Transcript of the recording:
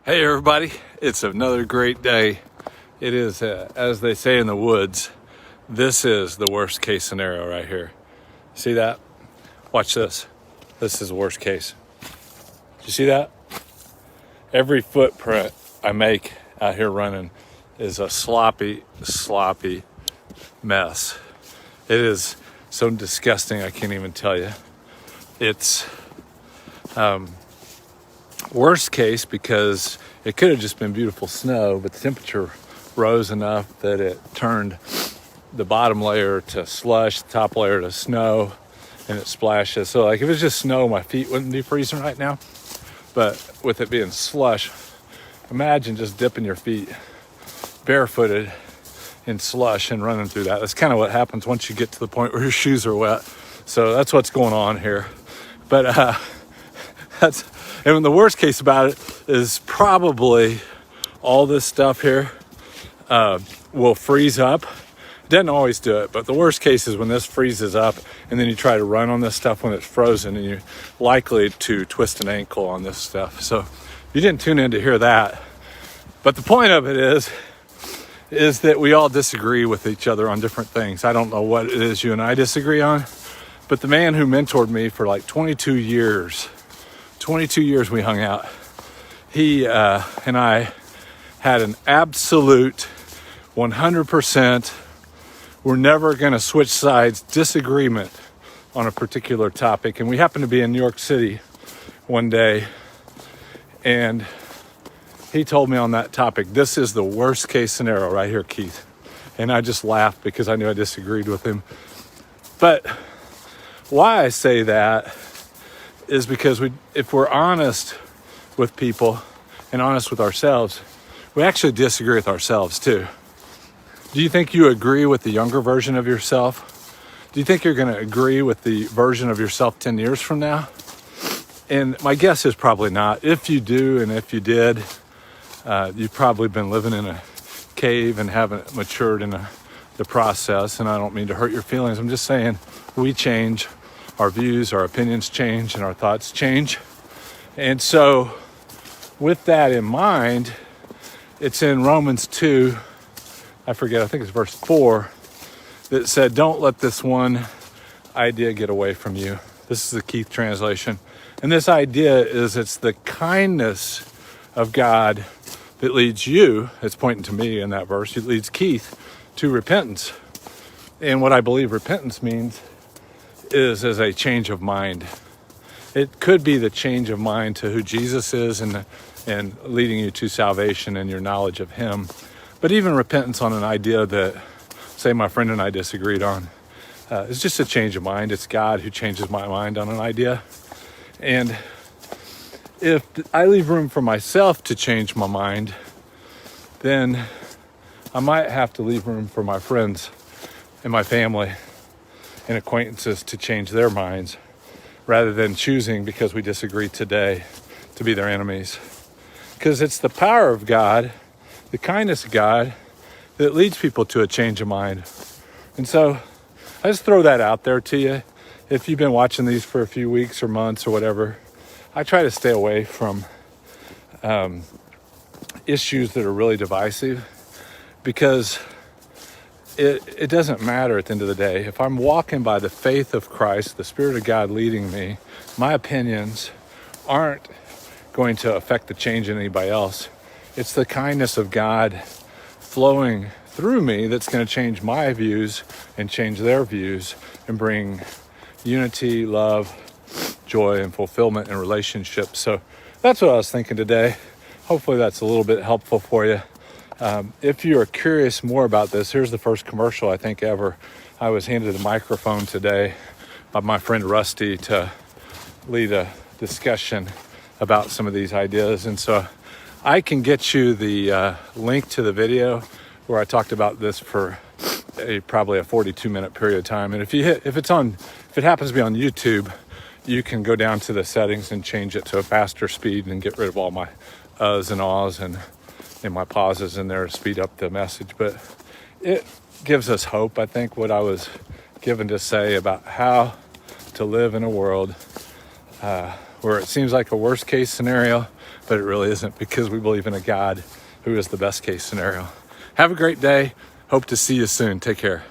Hey everybody, it's another great day. It is, as they say in the woods, this is the worst case scenario right here. See that? Watch this. This is the worst case. You see that? Every footprint I make out here running is a sloppy mess. It is so disgusting I can't even tell you. It's worst case because it could have just been beautiful snow, but the temperature rose enough that it turned the bottom layer to slush, the top layer to snow, and it splashes. So like if it was just snow, my feet wouldn't be freezing right now. But with it being slush, imagine just dipping your feet barefooted in slush and running through that. That's kind of what happens once you get to the point where your shoes are wet. So that's what's going on here. But and the worst case about it is probably all this stuff here will freeze up. It doesn't always do it, but the worst case is when this freezes up and then you try to run on this stuff when it's frozen, and you're likely to twist an ankle on this stuff. So you didn't tune in to hear that. But the point of it is that we all disagree with each other on different things. I don't know what it is you and I disagree on, but the man who mentored me for like 22 years we hung out. He and I had an absolute 100%, we're never going to switch sides disagreement on a particular topic. And we happened to be in New York City one day, and he told me on that topic, this is the worst case scenario right here, Keith. And I just laughed because I knew I disagreed with him. But why I say that is because if we're honest with people and honest with ourselves, we actually disagree with ourselves too. Do you think you agree with the younger version of yourself? Do you think you're going to agree with the version of yourself 10 years from now? And my guess is probably not. If you do, and if you did, you've probably been living in a cave and haven't matured in the process. And I don't mean to hurt your feelings. I'm just saying we change. Our views, our opinions change, and our thoughts change. And so with that in mind, it's in Romans 2, I think it's verse 4, that said, don't let this one idea get away from you. This is the Keith translation. And this idea is it's the kindness of God that leads you, it's pointing to me in that verse, it leads Keith to repentance. And what I believe repentance means is as a change of mind. It could be the change of mind to who Jesus is and leading you to salvation and your knowledge of him. But even repentance on an idea that, say, my friend and I disagreed on, is just a change of mind. It's God who changes my mind on an idea. And if I leave room for myself to change my mind, then I might have to leave room for my friends and my family and acquaintances to change their minds, rather than choosing, because we disagree today, to be their enemies. Because it's the power of God, the kindness of God, that leads people to a change of mind. And so I just throw that out there to you. If you've been watching these for a few weeks or months or whatever, I try to stay away from issues that are really divisive, because it doesn't matter at the end of the day. If I'm walking by the faith of Christ, the Spirit of God leading me, my opinions aren't going to affect the change in anybody else. It's the kindness of God flowing through me that's going to change my views and change their views and bring unity, love, joy, and fulfillment in relationships. So that's what I was thinking today. Hopefully that's a little bit helpful for you. If you are curious more about this, here's the first commercial I think ever. I was handed a microphone today by my friend Rusty to lead a discussion about some of these ideas. And so I can get you the link to the video where I talked about this for probably a 42-minute period of time. And if it happens to be on YouTube, you can go down to the settings and change it to a faster speed and get rid of all my uhs and ahs and my pauses in there to speed up the message. But it gives us hope, I think, what I was given to say about how to live in a world where it seems like a worst case scenario, but it really isn't, because we believe in a God who is the best case scenario. Have a great day. Hope to see you soon. Take care.